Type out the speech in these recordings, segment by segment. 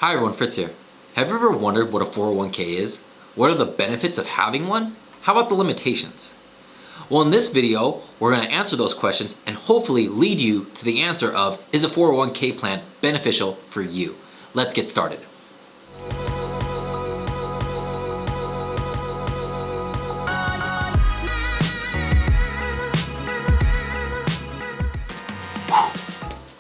Hi everyone, Fritz here. Have you ever wondered what a 401k is? What are the benefits of having one? How about the limitations? Well, in this video, we're going to answer those questions and hopefully lead you to the answer of, is a 401k plan beneficial for you? Let's get started.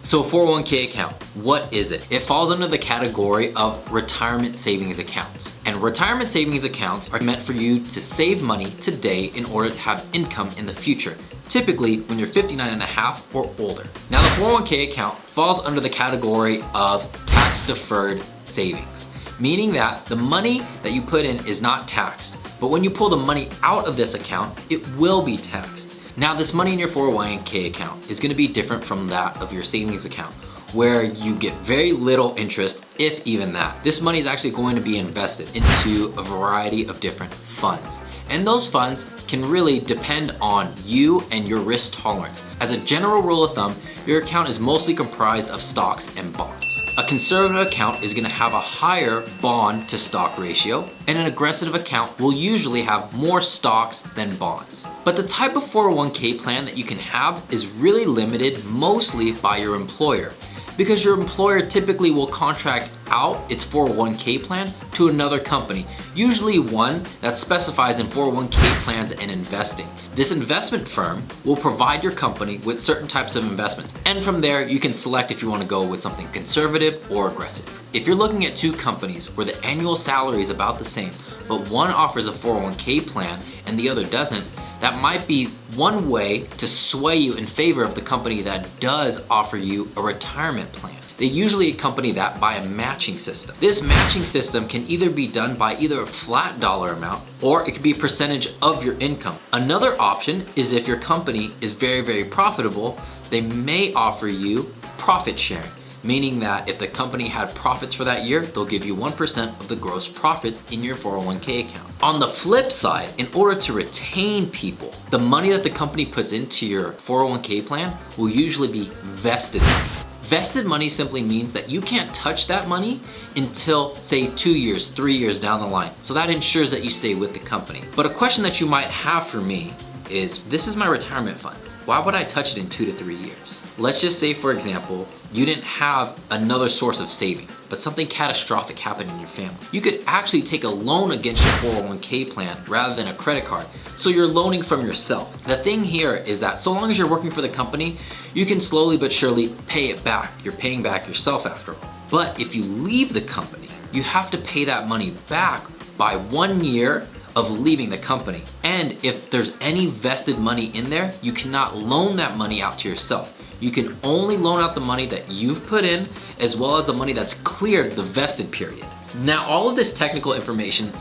So a 401k account, what is it? It falls under the category of retirement savings accounts. And retirement savings accounts are meant for you to save money today in order to have income in the future, typically when you're 59 and a half or older. Now the 401k account falls under the category of tax deferred savings, meaning that the money that you put in is not taxed, but when you pull the money out of this account, it will be taxed. Now this money in your 401k account is going to be different from that of your savings account, where you get very little interest, if even that. This money is actually going to be invested into a variety of different funds. And those funds can really depend on you and your risk tolerance. As a general rule of thumb, your account is mostly comprised of stocks and bonds. A conservative account is going to have a higher bond to stock ratio, and an aggressive account will usually have more stocks than bonds. But the type of 401k plan that you can have is really limited mostly by your employer, because your employer typically will contract out its 401k plan to another company, usually one that specifies in 401k plans and investing. This investment firm will provide your company with certain types of investments, and from there you can select if you want to go with something conservative or aggressive. If you're looking at two companies where the annual salary is about the same, but one offers a 401k plan and the other doesn't, that might be one way to sway you in favor of the company that does offer you a retirement plan. They usually accompany that by a matching system. This matching system can either be done by either a flat dollar amount or it could be a percentage of your income. Another option is if your company is very profitable, they may offer you profit sharing, meaning that if the company had profits for that year, they'll give you 1% of the gross profits in your 401k account. On the flip side, in order to retain people, the money that the company puts into your 401k plan will usually be vested money. Vested money simply means that you can't touch that money until, say, 2 years, 3 years down the line. So that ensures that you stay with the company. But a question that you might have for me is, this is my retirement fund. Why would I touch it in 2 to 3 years? Let's just say, for example, you didn't have another source of saving, but something catastrophic happened in your family. You could actually take a loan against your 401k plan rather than a credit card. So you're loaning from yourself. The thing here is that so long as you're working for the company, you can slowly but surely pay it back. You're paying back yourself after all. But if you leave the company, you have to pay that money back by 1 year of leaving the company. And if there's any vested money in there, you cannot loan that money out to yourself. You can only loan out the money that you've put in, as well as the money that's cleared the vested period. Now, all of this technical information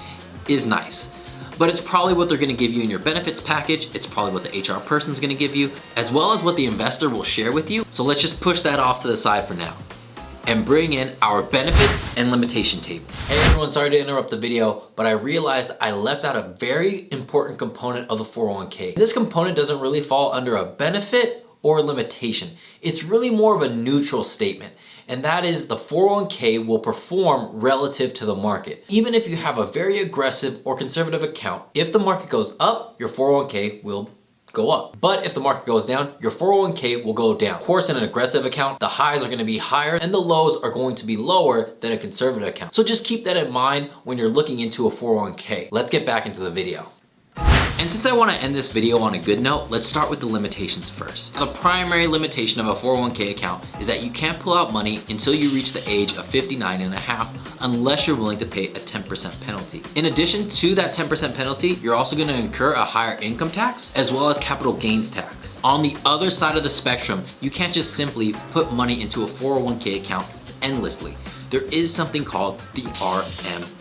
is nice, but it's probably what they're gonna give you in your benefits package. It's probably what the HR person's gonna give you, as well as what the investor will share with you. So let's just push that off to the side for now and bring in our benefits and limitation table. Hey everyone, sorry to interrupt the video, but I realized I left out a very important component of the 401k. This component doesn't really fall under a benefit or limitation. It's really more of a neutral statement, and that is the 401k will perform relative to the market. Even if you have a very aggressive or conservative account, if the market goes up, your 401k will go up. But if the market goes down, your 401k will go down. Of course, in an aggressive account, the highs are gonna be higher and the lows are going to be lower than a conservative account. So just keep that in mind when you're looking into a 401k. Let's get back into the video. And since I want to end this video on a good note, let's start with the limitations first. The primary limitation of a 401k account is that you can't pull out money until you reach the age of 59 and a half unless you're willing to pay a 10% penalty. In addition to that 10% penalty, you're also going to incur a higher income tax as well as capital gains tax. On the other side of the spectrum, you can't just simply put money into a 401k account endlessly. There is something called the RMD.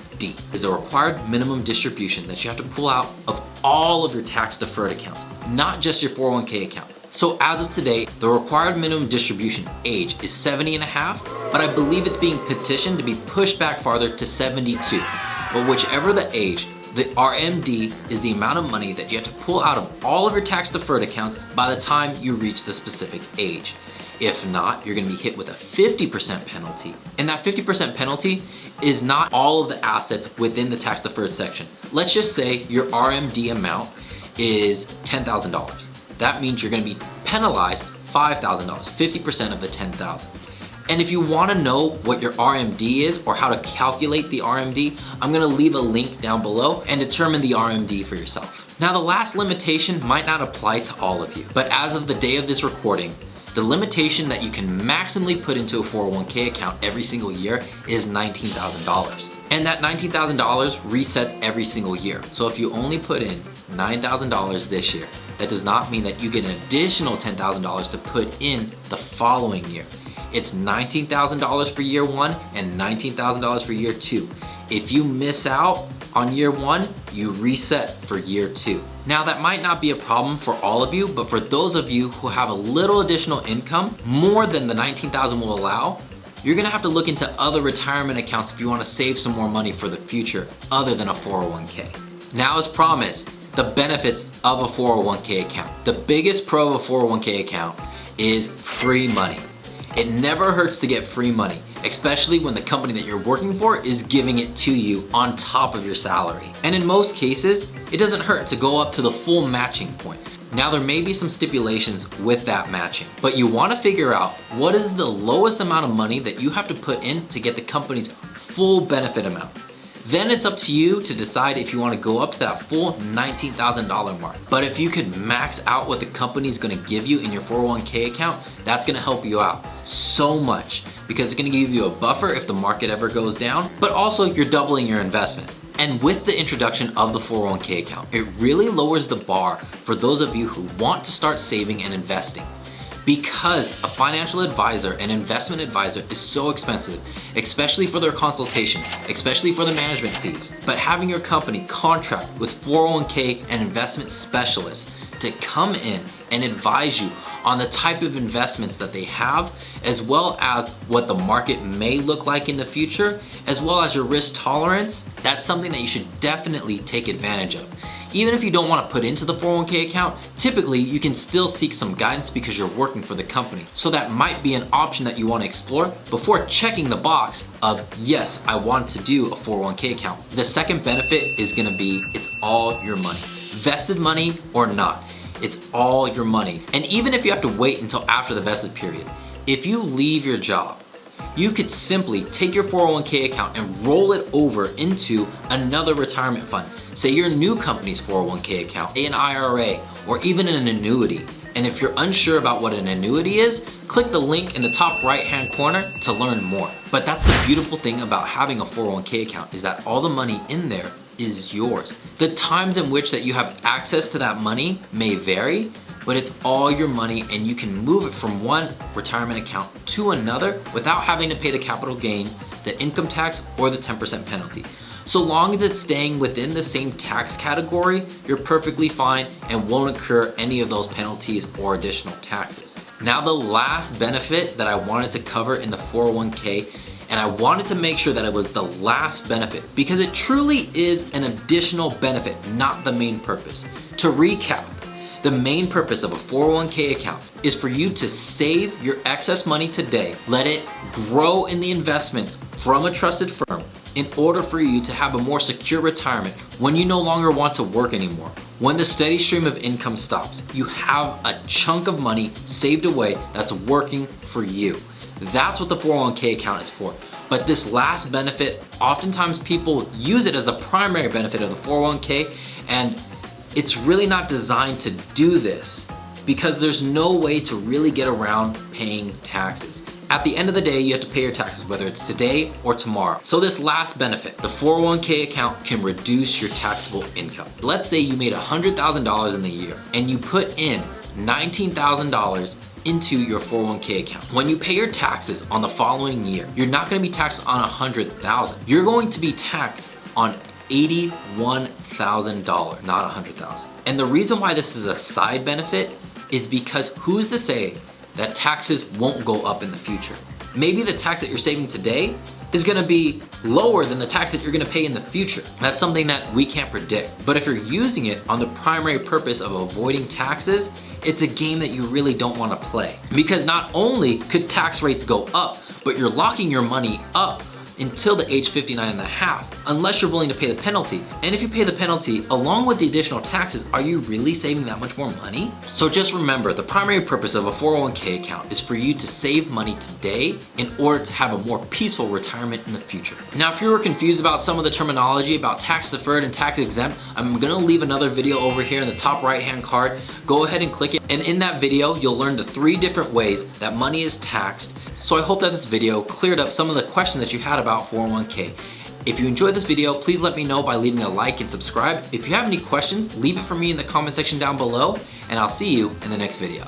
Is a required minimum distribution that you have to pull out of all of your tax deferred accounts, not just your 401k account. So as of today, the required minimum distribution age is 70 and a half, but I believe it's being petitioned to be pushed back farther to 72. But whichever the age, the RMD is the amount of money that you have to pull out of all of your tax deferred accounts by the time you reach the specific age. If not, you're gonna be hit with a 50% penalty. And that 50% penalty is not all of the assets within the tax deferred section. Let's just say your RMD amount is $10,000. That means you're gonna be penalized $5,000, 50% of the $10,000. And if you wanna know what your RMD is or how to calculate the RMD, I'm gonna leave a link down below and determine the RMD for yourself. Now, the last limitation might not apply to all of you, but as of the day of this recording, the limitation that you can maximally put into a 401k account every single year is $19,000. And that $19,000 resets every single year. So if you only put in $9,000 this year, that does not mean that you get an additional $10,000 to put in the following year. It's $19,000 for year one and $19,000 for year two. If you miss out on year one, you reset for year two. Now, that might not be a problem for all of you, but for those of you who have a little additional income, more than the $19,000 will allow, you're gonna have to look into other retirement accounts if you wanna save some more money for the future other than a 401k. Now, as promised, the benefits of a 401k account. The biggest pro of a 401k account is free money. It never hurts to get free money, especially when the company that you're working for is giving it to you on top of your salary. And in most cases, it doesn't hurt to go up to the full matching point. Now, there may be some stipulations with that matching, but you wanna figure out what is the lowest amount of money that you have to put in to get the company's full benefit amount. Then it's up to you to decide if you wanna go up to that full $19,000 mark. But if you could max out what the company's gonna give you in your 401k account, that's gonna help you out so much because it's gonna give you a buffer if the market ever goes down, but also you're doubling your investment. And with the introduction of the 401k account, it really lowers the bar for those of you who want to start saving and investing. Because a financial advisor, an investment advisor, is so expensive, especially for their consultations, especially for the management fees. But having your company contract with 401k and investment specialists to come in and advise you on the type of investments that they have, as well as what the market may look like in the future, as well as your risk tolerance, that's something that you should definitely take advantage of. Even if you don't want to put into the 401k account, typically you can still seek some guidance because you're working for the company. So that might be an option that you want to explore before checking the box of, yes, I want to do a 401k account. The second benefit is going to be, it's all your money. Vested money or not, it's all your money. And even if you have to wait until after the vested period, if you leave your job, you could simply take your 401k account and roll it over into another retirement fund. Say your new company's 401k account, an IRA, or even an annuity. And if you're unsure about what an annuity is, click the link in the top right-hand corner to learn more. But that's the beautiful thing about having a 401k account is that all the money in there is yours. The times in which that you have access to that money may vary, but it's all your money and you can move it from one retirement account to another without having to pay the capital gains, the income tax, or the 10% penalty. So long as it's staying within the same tax category, you're perfectly fine and won't incur any of those penalties or additional taxes. Now, the last benefit that I wanted to cover in the 401k, and I wanted to make sure that it was the last benefit because it truly is an additional benefit, not the main purpose. To recap, the main purpose of a 401k account is for you to save your excess money today, let it grow in the investments from a trusted firm in order for you to have a more secure retirement when you no longer want to work anymore. When the steady stream of income stops, you have a chunk of money saved away that's working for you. That's what the 401k account is for. But this last benefit, oftentimes people use it as the primary benefit of the 401k, and it's really not designed to do this because there's no way to really get around paying taxes. At the end of the day, you have to pay your taxes, whether it's today or tomorrow. So this last benefit, the 401k account can reduce your taxable income. Let's say you made $100,000 in the year and you put in $19,000 into your 401k account. When you pay your taxes on the following year, you're not gonna be taxed on $100,000. You're going to be taxed on $81,000, not $100,000. And the reason why this is a side benefit is because who's to say that taxes won't go up in the future? Maybe the tax that you're saving today is gonna be lower than the tax that you're gonna pay in the future. That's something that we can't predict. But if you're using it on the primary purpose of avoiding taxes, it's a game that you really don't wanna play. Because not only could tax rates go up, but you're locking your money up until the age 59 and a half, unless you're willing to pay the penalty. And if you pay the penalty along with the additional taxes, are you really saving that much more money? So just remember, the primary purpose of a 401k account is for you to save money today in order to have a more peaceful retirement in the future. Now, if you were confused about some of the terminology about tax deferred and tax exempt, I'm gonna leave another video over here in the top right-hand card. Go ahead and click it. And in that video, you'll learn the 3 different ways that money is taxed. So I hope that this video cleared up some of the questions that you had about 401k. If you enjoyed this video, please let me know by leaving a like and subscribe. If you have any questions, leave it for me in the comment section down below, and I'll see you in the next video.